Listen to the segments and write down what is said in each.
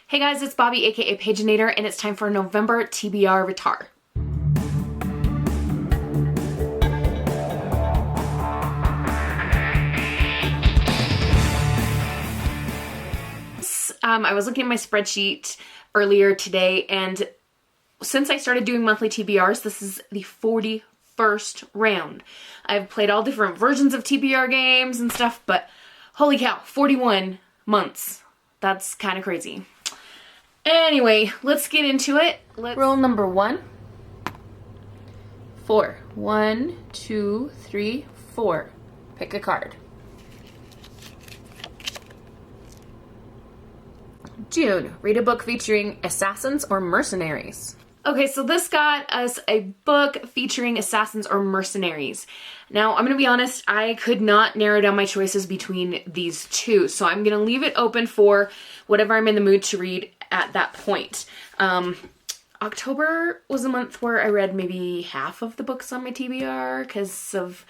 Hey guys, it's Bobi, aka Paginator, and it's time for November TBR Retard. I was looking at my spreadsheet earlier today, and since I started doing monthly TBRs, this is the 41st round. I've played all different versions of TBR games and stuff, but holy cow, 41 months. That's kind of crazy. Anyway, let's get into it. Roll number 1. 4. 1, 2, 3, 4. Pick a card. June, read a book featuring assassins or mercenaries. Okay, so this got us a book featuring assassins or mercenaries. Now, I'm going to be honest, I could not narrow down my choices between these two, so I'm going to leave it open for whatever I'm in the mood to read at that point. October was a month where I read maybe half of the books on my TBR because of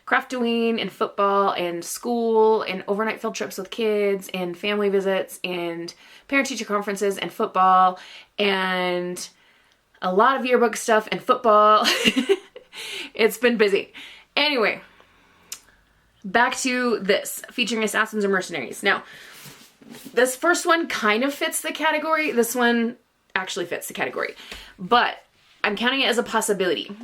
craftowing and football and school and overnight field trips with kids and family visits and parent-teacher conferences and football and a lot of yearbook stuff and football. It's been busy. Anyway, back to this, featuring assassins or mercenaries. Now, this first one kind of fits the category. This one actually fits the category, but I'm counting it as a possibility.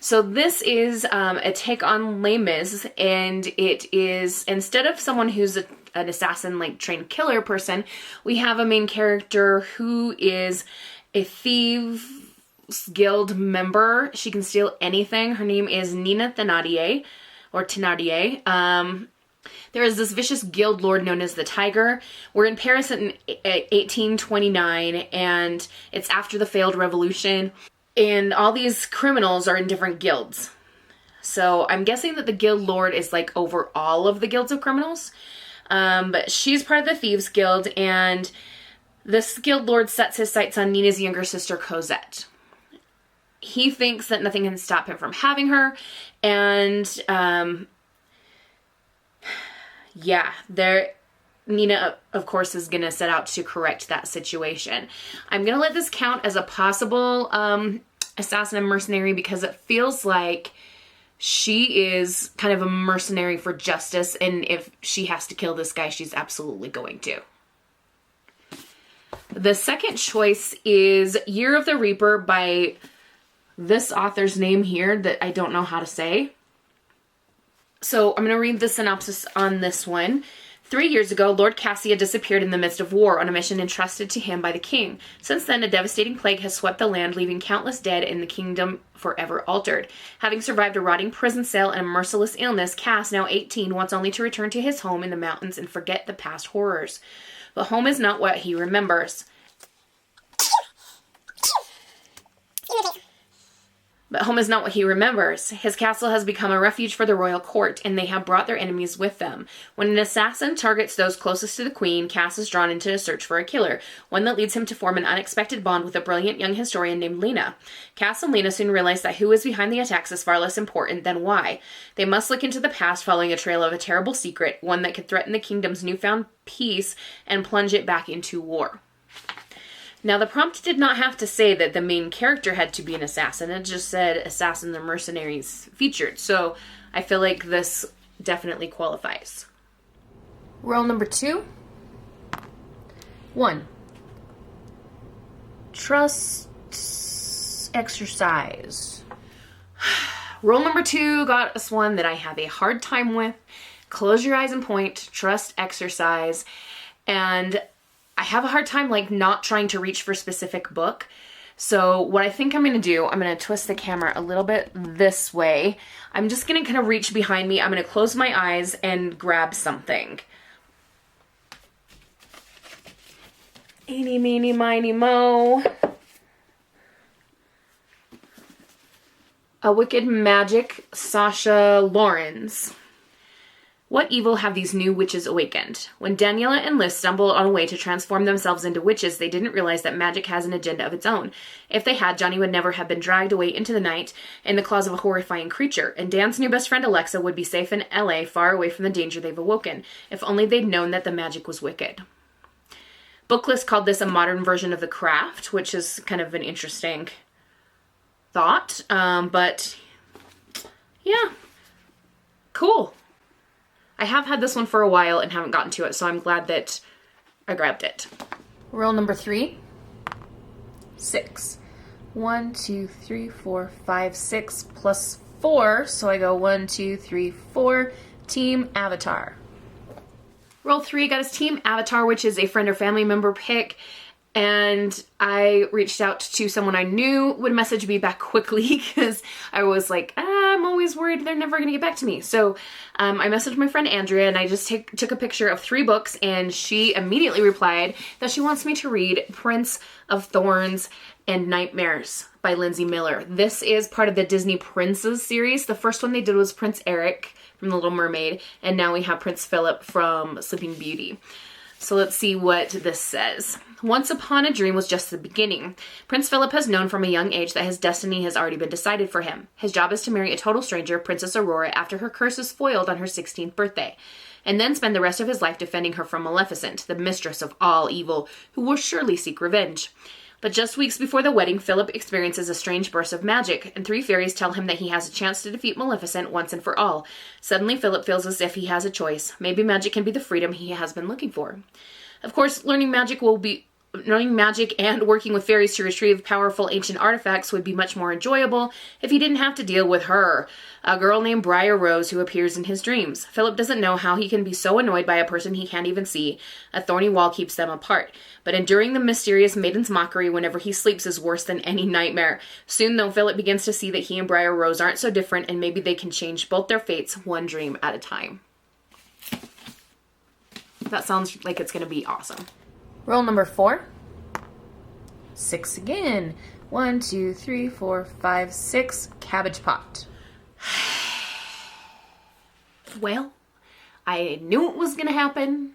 So this is a take on Les Mis, and it is, instead of someone who's an assassin, like trained killer person, we have a main character who is a thieves guild member. She can steal anything. Her name is Nina Thénardier, or Thénardier. There is this vicious guild lord known as the Tiger. We're in Paris in 1829, and it's after the failed revolution, and all these criminals are in different guilds. So I'm guessing that the guild lord is like over all of the guilds of criminals, but she's part of the Thieves Guild, and this guild lord sets his sights on Nina's younger sister, Cosette. He thinks that nothing can stop him from having her, and Nina, of course, is going to set out to correct that situation. I'm going to let this count as a possible assassin and mercenary because it feels like she is kind of a mercenary for justice, and if she has to kill this guy, she's absolutely going to. The second choice is Year of the Reaper by this author's name here that I don't know how to say. So I'm going to read the synopsis on this one. 3 years ago, Lord Cassia disappeared in the midst of war on a mission entrusted to him by the king. Since then, a devastating plague has swept the land, leaving countless dead and the kingdom forever altered. Having survived a rotting prison cell and a merciless illness, Cass, now 18, wants only to return to his home in the mountains and forget the past horrors. But home is not what he remembers. His castle has become a refuge for the royal court, and they have brought their enemies with them. When an assassin targets those closest to the queen, Cass is drawn into a search for a killer, one that leads him to form an unexpected bond with a brilliant young historian named Lena. Cass and Lena soon realize that who is behind the attacks is far less important than why. They must look into the past, following a trail of a terrible secret, one that could threaten the kingdom's newfound peace and plunge it back into war. Now, the prompt did not have to say that the main character had to be an assassin. It just said assassins and mercenaries featured. So I feel like this definitely qualifies. Roll number 2. 1. Trust exercise. Roll number 2 got us one that I have a hard time with. Close your eyes and point. Trust exercise. And I have a hard time not trying to reach for a specific book. So what I think I'm going to do, I'm going to twist the camera a little bit this way. I'm just going to kind of reach behind me. I'm going to close my eyes and grab something. Eeny, meeny, miny, moe. A Wicked Magic, Sasha Lawrence. What evil have these new witches awakened? When Daniela and Liz stumbled on a way to transform themselves into witches, they didn't realize that magic has an agenda of its own. If they had, Johnny would never have been dragged away into the night in the claws of a horrifying creature, and Dan's new best friend Alexa would be safe in LA, far away from the danger they've awoken. If only they'd known that the magic was wicked. Bookless called this a modern version of The Craft, which is kind of an interesting thought. But yeah, cool. I have had this one for a while and haven't gotten to it, so I'm glad that I grabbed it. Rule number 3, 6. 1, 2, 3, 4, 5, 6 plus 4. So I go 1, 2, 3, 4. Team Avatar. Rule 3 got us Team Avatar, which is a friend or family member pick. And I reached out to someone I knew would message me back quickly because I was like, I'm always worried they're never going to get back to me. So I messaged my friend Andrea and I just took a picture of 3 books, and she immediately replied that she wants me to read Prince of Thorns and Nightmares by Lindsay Miller. This is part of the Disney Princes series. The first one they did was Prince Eric from The Little Mermaid, and now we have Prince Philip from Sleeping Beauty. So let's see what this says. Once upon a dream was just the beginning. Prince Philip has known from a young age that his destiny has already been decided for him. His job is to marry a total stranger, Princess Aurora, after her curse is foiled on her 16th birthday, and then spend the rest of his life defending her from Maleficent, the mistress of all evil, who will surely seek revenge. But just weeks before the wedding, Philip experiences a strange burst of magic, and 3 fairies tell him that he has a chance to defeat Maleficent once and for all. Suddenly, Philip feels as if he has a choice. Maybe magic can be the freedom he has been looking for. Of course, learning magic and working with fairies to retrieve powerful ancient artifacts would be much more enjoyable if he didn't have to deal with her, a girl named Briar Rose who appears in his dreams. Philip doesn't know how he can be so annoyed by a person he can't even see. A thorny wall keeps them apart. But enduring the mysterious maiden's mockery whenever he sleeps is worse than any nightmare. Soon, though, Philip begins to see that he and Briar Rose aren't so different, and maybe they can change both their fates one dream at a time. That sounds like it's going to be awesome. Rule number 4. 6 again. 1, 2, 3, 4, 5, 6. Cabbage Pot. Well, I knew it was going to happen.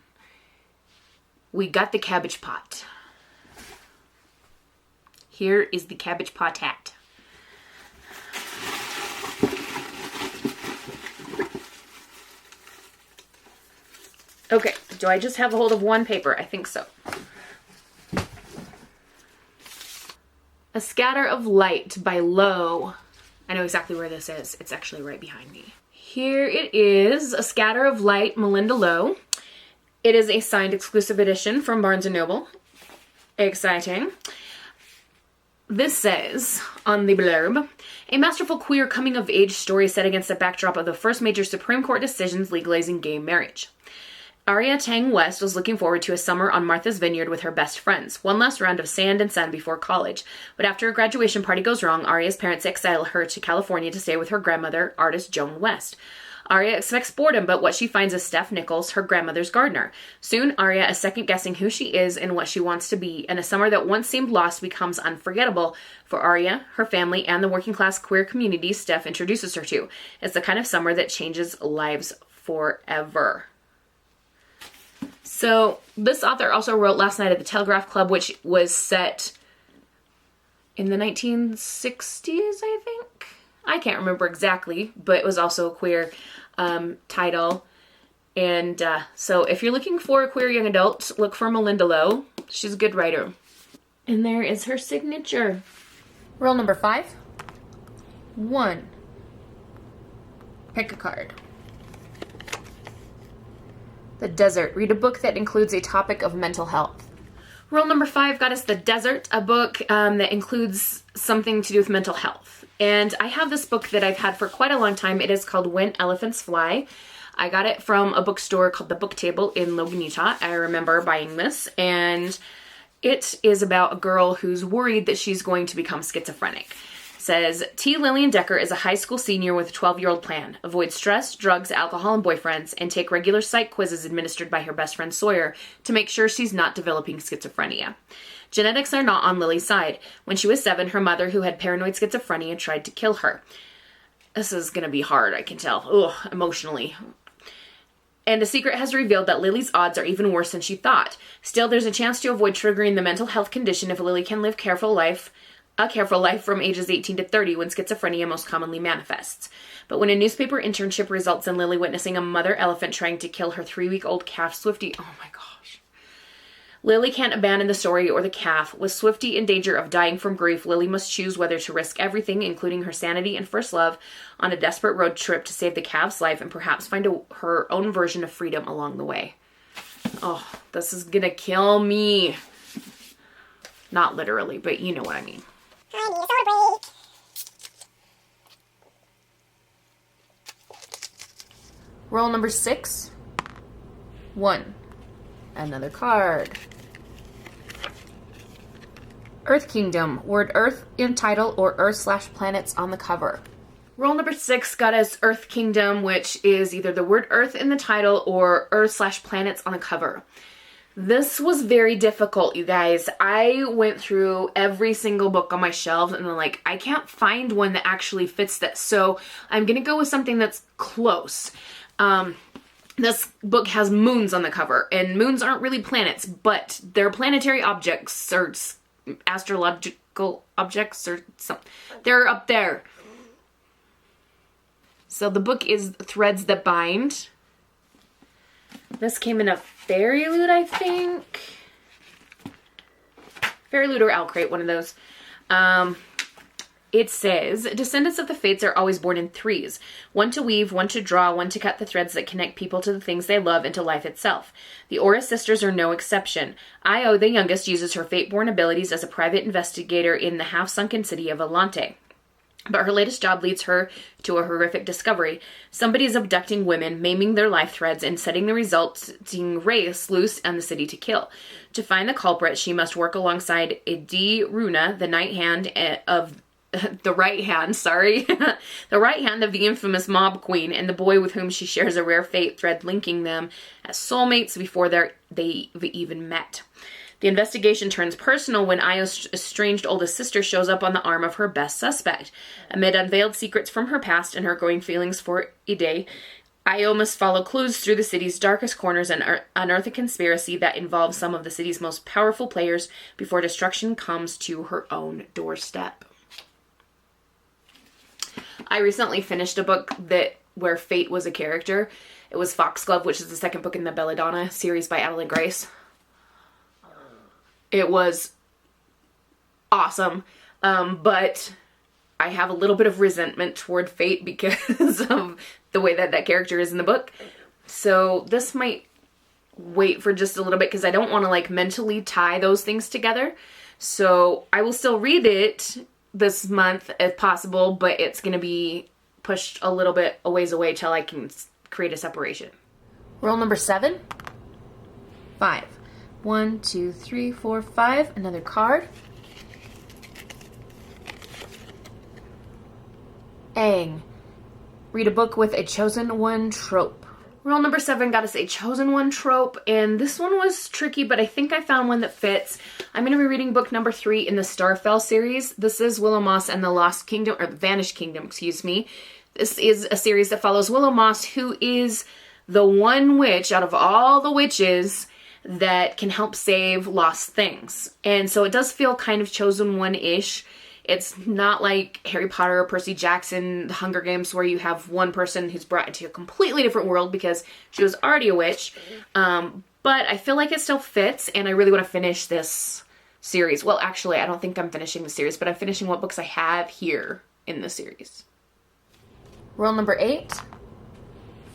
We got the Cabbage Pot. Here is the Cabbage Pot hat. Okay, do I just have a hold of one paper? I think so. A Scatter of Light by Low. I know exactly where this is. It's actually right behind me. Here it is, A Scatter of Light, Melinda Low. It is a signed exclusive edition from Barnes & Noble. Exciting. This says, on the blurb, a masterful queer coming-of-age story set against the backdrop of the first major Supreme Court decisions legalizing gay marriage. Aria Tang West was looking forward to a summer on Martha's Vineyard with her best friends, one last round of sand and sun before college. But after a graduation party goes wrong, Aria's parents exile her to California to stay with her grandmother, artist Joan West. Aria expects boredom, but what she finds is Steph Nichols, her grandmother's gardener. Soon, Aria is second-guessing who she is and what she wants to be, and a summer that once seemed lost becomes unforgettable for Aria, her family, and the working-class queer community Steph introduces her to. It's the kind of summer that changes lives forever. So, this author also wrote Last Night at the Telegraph Club, which was set in the 1960s, I think? I can't remember exactly, but it was also a queer title. And so if you're looking for a queer young adult, look for Melinda Low. She's a good writer. And there is her signature. Rule number 5. 1. Pick a card. The Desert. Read a book that includes a topic of mental health. Rule number 5 got us The Desert, a book that includes something to do with mental health. And I have this book that I've had for quite a long time. It is called When Elephants Fly. I got it from a bookstore called The Book Table in Logan, Utah. I remember buying this, and it is about a girl who's worried that she's going to become schizophrenic. It says, T. Lillian Decker is a high school senior with a 12-year-old plan. Avoid stress, drugs, alcohol, and boyfriends, and take regular psych quizzes administered by her best friend Sawyer to make sure she's not developing schizophrenia. Genetics are not on Lily's side. When she was 7, her mother, who had paranoid schizophrenia, tried to kill her. This is going to be hard, I can tell. Ugh, emotionally. And a secret has revealed that Lily's odds are even worse than she thought. Still, there's a chance to avoid triggering the mental health condition if Lily can live a careful life from ages 18 to 30 when schizophrenia most commonly manifests. But when a newspaper internship results in Lily witnessing a mother elephant trying to kill her 3-week-old calf Swifty, oh my gosh. Lily can't abandon the story or the calf. With Swifty in danger of dying from grief, Lily must choose whether to risk everything, including her sanity and first love, on a desperate road trip to save the calf's life and perhaps find her own version of freedom along the way. Oh, this is gonna kill me. Not literally, but you know what I mean. I need a soda break. Roll number 6. 1. Another card. Earth Kingdom. Word Earth in title or Earth/planets on the cover. Roll number 6 got us Earth Kingdom, which is either the word Earth in the title or Earth/planets on the cover. This was very difficult, you guys. I went through every single book on my shelves and I'm like, I can't find one that actually fits this. So I'm going to go with something that's close. This book has moons on the cover, and moons aren't really planets, but they're planetary objects or astrological objects or something. They're up there. So the book is Threads That Bind. This came in a Fairy Loot, I think. Fairy Loot or Owl Crate, one of those. It says, descendants of the Fates are always born in threes. One to weave, one to draw, one to cut the threads that connect people to the things they love and to life itself. The Aura sisters are no exception. Io, the youngest, uses her fate-born abilities as a private investigator in the half-sunken city of Alante. But her latest job leads her to a horrific discovery. Somebody is abducting women, maiming their life threads, and setting the resulting race loose on the city to kill. To find the culprit, she must work alongside Edi Runa, the right hand of the right hand of the infamous Mob Queen, and the boy with whom she shares a rare fate thread linking them as soulmates before they've even met. The investigation turns personal when Io's estranged oldest sister shows up on the arm of her best suspect. Amid unveiled secrets from her past and her growing feelings for Ide, Io must follow clues through the city's darkest corners and unearth a conspiracy that involves some of the city's most powerful players before destruction comes to her own doorstep. I recently finished a book where Fate was a character. It was Foxglove, which is the second book in the Belladonna series by Adeline Grace. It was awesome, but I have a little bit of resentment toward Fate because of the way that character is in the book. So this might wait for just a little bit because I don't want to like mentally tie those things together. So I will still read it this month if possible, but it's going to be pushed a little bit a ways away till I can create a separation. Roll number 7. 5. 1, 2, 3, 4, 5. Another card. Aang. Read a book with a chosen one trope. Roll number 7 got us a chosen one trope, and this one was tricky, but I think I found one that fits. I'm going to be reading book number 3 in the Starfell series. This is Willow Moss and the Lost Kingdom, or the Vanished Kingdom, excuse me. This is a series that follows Willow Moss, who is the one witch out of all the witches that can help save lost things. And so it does feel kind of chosen one-ish. It's not like Harry Potter or Percy Jackson, The Hunger Games, where you have one person who's brought into a completely different world because she was already a witch. But I feel like it still fits, and I really want to finish this series. Well, actually, I don't think I'm finishing the series, but I'm finishing what books I have here in the series. Roll number 8.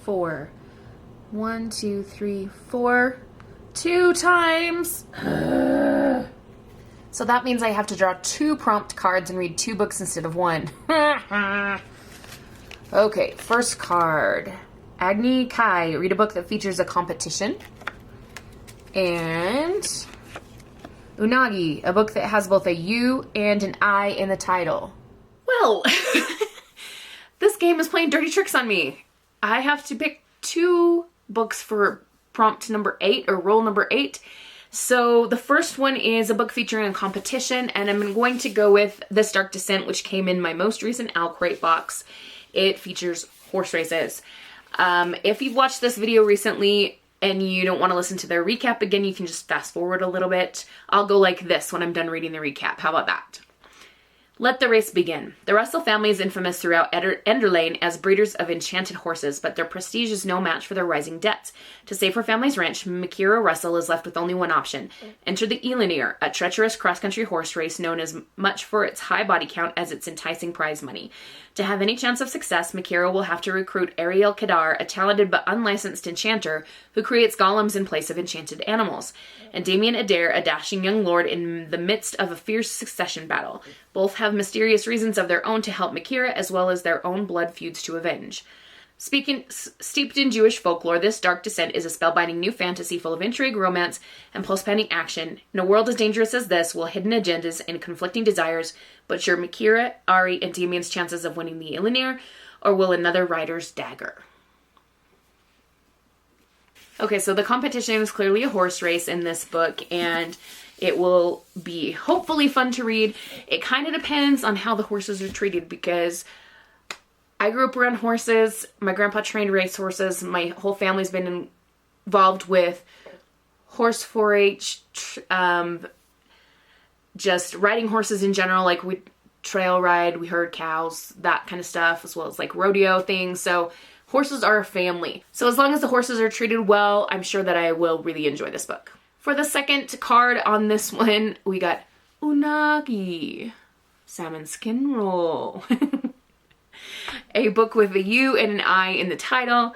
4. 1, 2, 3, 4. 2 times. So that means I have to draw 2 prompt cards and read 2 books instead of 1. Okay, first card. Agni Kai. Read a book that features a competition. And Unagi. A book that has both a U and an I in the title. Well, this game is playing dirty tricks on me. I have to pick 2 books for prompt number 8 or roll number 8. So the first one is a book featuring a competition, and I'm going to go with This Dark Descent, which came in my most recent Owl Crate box. It features horse races. If you've watched this video recently and you don't want to listen to their recap again, you can just fast forward a little bit. I'll go like this when I'm done reading the recap. How about that? Let the race begin. The Russell family is infamous throughout Enderlane as breeders of enchanted horses, but their prestige is no match for their rising debts. To save her family's ranch, Makira Russell is left with only one option. Enter the Elanir, a treacherous cross-country horse race known as much for its high body count as its enticing prize money. To have any chance of success, Makira will have to recruit Ariel Kadar, a talented but unlicensed enchanter who creates golems in place of enchanted animals, and Damien Adair, a dashing young lord in the midst of a fierce succession battle. Both have mysterious reasons of their own to help Makira, as well as their own blood feuds to avenge. Steeped in Jewish folklore, this dark descent is a spellbinding new fantasy full of intrigue, romance, and post-pandemic action. In a world as dangerous as this, will hidden agendas and conflicting desires butcher Makira, Ari, and Damien's chances of winning the Elanir, or will another rider's dagger? Okay, so the competition is clearly a horse race in this book, and it will be hopefully fun to read. It kind of depends on how the horses are treated, because I grew up around horses. My grandpa trained race horses. My whole family's been involved with horse 4-H, just riding horses in general. Like, we trail ride, we herd cows, that kind of stuff, as well as like rodeo things. So horses are a family. So as long as the horses are treated well, I'm sure that I will really enjoy this book. For the second card on this one, we got Unagi, salmon skin roll. A book with a U and an I in the title.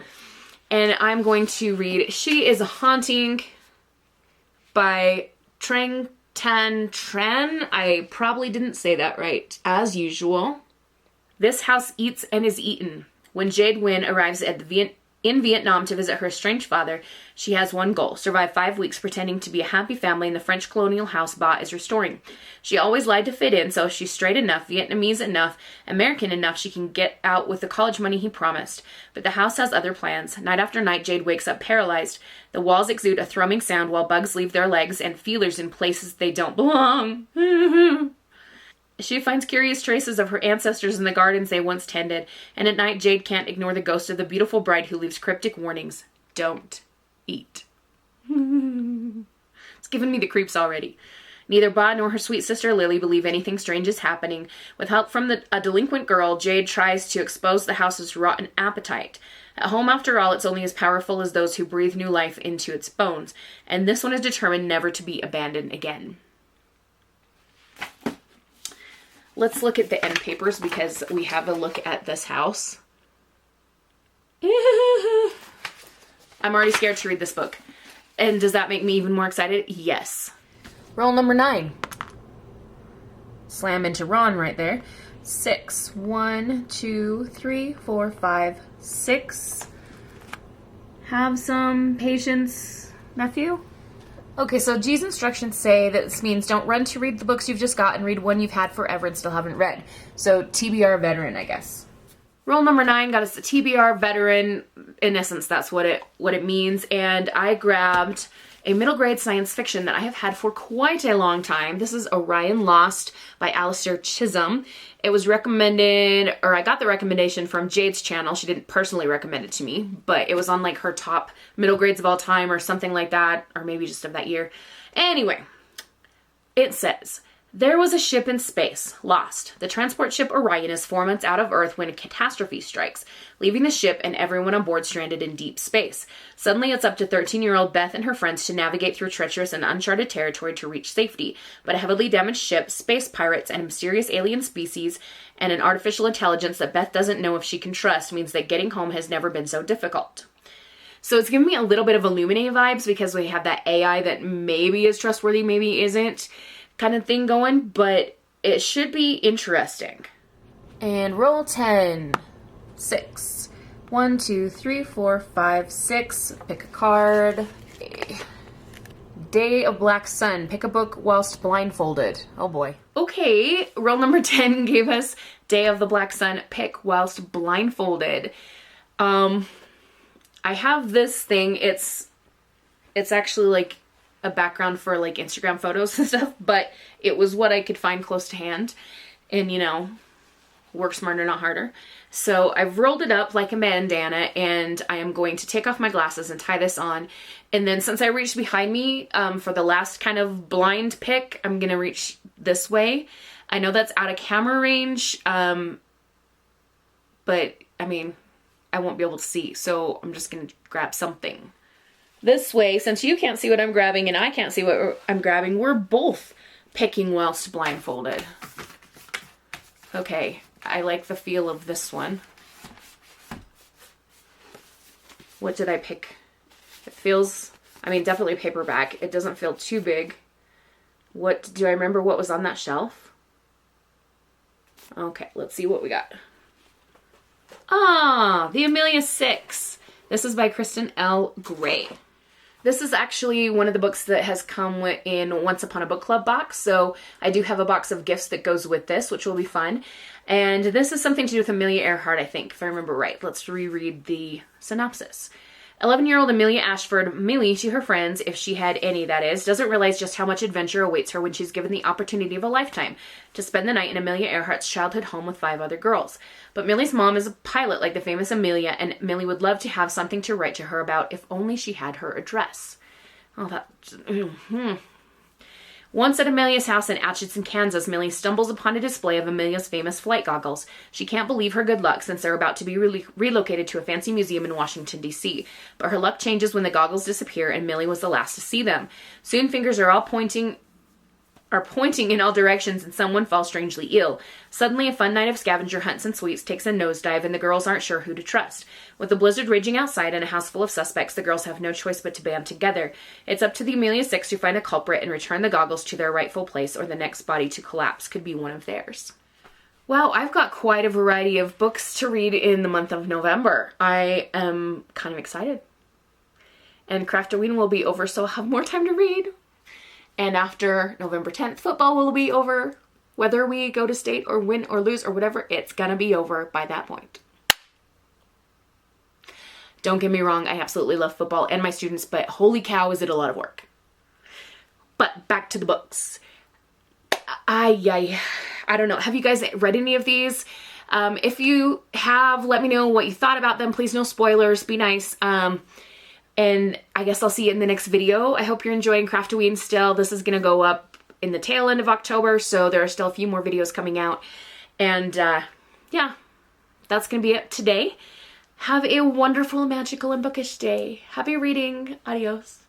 And I'm going to read She is a Haunting by Trang Tan Tran. I probably didn't say that right, as usual. This house eats and is eaten. When Jade Wynn arrives in Vietnam to visit her estranged father, she has one goal: survive 5 weeks pretending to be a happy family in the French colonial house Ba is restoring. She always lied to fit in, so she's straight enough, Vietnamese enough, American enough she can get out with the college money he promised. But the house has other plans. Night after night, Jade wakes up paralyzed. The walls exude a thrumming sound while bugs leave their legs and feelers in places they don't belong. She finds curious traces of her ancestors in the gardens they once tended, and at night Jade can't ignore the ghost of the beautiful bride who leaves cryptic warnings. Don't eat. It's giving me the creeps already. Neither Ba nor her sweet sister Lily believe anything strange is happening. With help from a delinquent girl, Jade tries to expose the house's rotten appetite. At home, after all, it's only as powerful as those who breathe new life into its bones, and this one is determined never to be abandoned again. Let's look at the end papers because we have a look at this house. I'm already scared to read this book. And does that make me even more excited? Yes. Roll number 9. Slam into Ron right there. 6. 1, 2, 3, 4, 5, 6. Have some patience, nephew. Okay, so G's instructions say that this means don't run to read the books you've just got and read one you've had forever and still haven't read. So TBR veteran, I guess. Roll number 9 got us the TBR veteran. In essence, that's what it means. And I grabbed a middle grade science fiction that I have had for quite a long time. This is Orion Lost by Alistair Chisholm. It was recommended, or I got the recommendation from Jade's channel. She didn't personally recommend it to me, but it was on like her top middle grades of all time or something like that, or maybe just of that year. Anyway, it says, there was a ship in space, lost. The transport ship Orion is 4 months out of Earth when a catastrophe strikes, leaving the ship and everyone on board stranded in deep space. Suddenly, it's up to 13-year-old Beth and her friends to navigate through treacherous and uncharted territory to reach safety. But a heavily damaged ship, space pirates, and a mysterious alien species, and an artificial intelligence that Beth doesn't know if she can trust means that getting home has never been so difficult. So it's giving me a little bit of Illuminae vibes because we have that AI that maybe is trustworthy, maybe isn't, kind of thing going, but it should be interesting. And roll 10. 6. 1, 2, 3, 4, 5, 6. Pick a card. Day of Black Sun. Pick a book whilst blindfolded. Oh boy. Okay, roll number 10 gave us Day of the Black Sun. Pick whilst blindfolded. I have this thing. It's actually like a background for like Instagram photos and stuff, but it was what I could find close to hand. And you know, work smarter, not harder. So I've rolled it up like a bandana, and I am going to take off my glasses and tie this on. And then since I reached behind me for the last kind of blind pick, I'm going to reach this way. I know that's out of camera range, but I mean, I won't be able to see. So I'm just going to grab something. This way, since you can't see what I'm grabbing and I can't see what I'm grabbing, we're both picking whilst blindfolded. Okay, I like the feel of this one. What did I pick? It feels, I mean, definitely paperback. It doesn't feel too big. What, do I remember what was on that shelf? Okay, let's see what we got. Ah, the Amelia 6. This is by Kristen L. Gray. This is actually one of the books that has come in Once Upon a Book Club box, so I do have a box of gifts that goes with this, which will be fun. And this is something to do with Amelia Earhart, I think, if I remember right. Let's reread the synopsis. 11-year-old Amelia Ashford, Millie to her friends, if she had any, that is, doesn't realize just how much adventure awaits her when she's given the opportunity of a lifetime to spend the night in Amelia Earhart's childhood home with 5 other girls. But Millie's mom is a pilot like the famous Amelia, and Millie would love to have something to write to her about if only she had her address. Oh, that... Once at Amelia's house in Atchison, Kansas, Millie stumbles upon a display of Amelia's famous flight goggles. She can't believe her good luck since they're about to be relocated to a fancy museum in Washington, D.C. But her luck changes when the goggles disappear and Millie was the last to see them. Soon fingers are pointing in all directions and someone falls strangely ill. Suddenly, a fun night of scavenger hunts and sweets takes a nosedive and the girls aren't sure who to trust. With the blizzard raging outside and a house full of suspects, the girls have no choice but to band together. It's up to the Amelia 6 to find a culprit and return the goggles to their rightful place, or the next body to collapse could be one of theirs. Wow, I've got quite a variety of books to read in the month of November. I am kind of excited. And Craftoween will be over, so I'll have more time to read. And after November 10th, football will be over. Whether we go to state or win or lose or whatever, it's gonna be over by that point. Don't get me wrong, I absolutely love football and my students, but holy cow, is it a lot of work. But back to the books. I don't know. Have you guys read any of these? If you have, let me know what you thought about them. Please, no spoilers. Be nice. And I guess I'll see you in the next video. I hope you're enjoying Craftoween still. This is going to go up in the tail end of October, so there are still a few more videos coming out. And yeah, that's going to be it today. Have a wonderful, magical, and bookish day. Happy reading. Adios.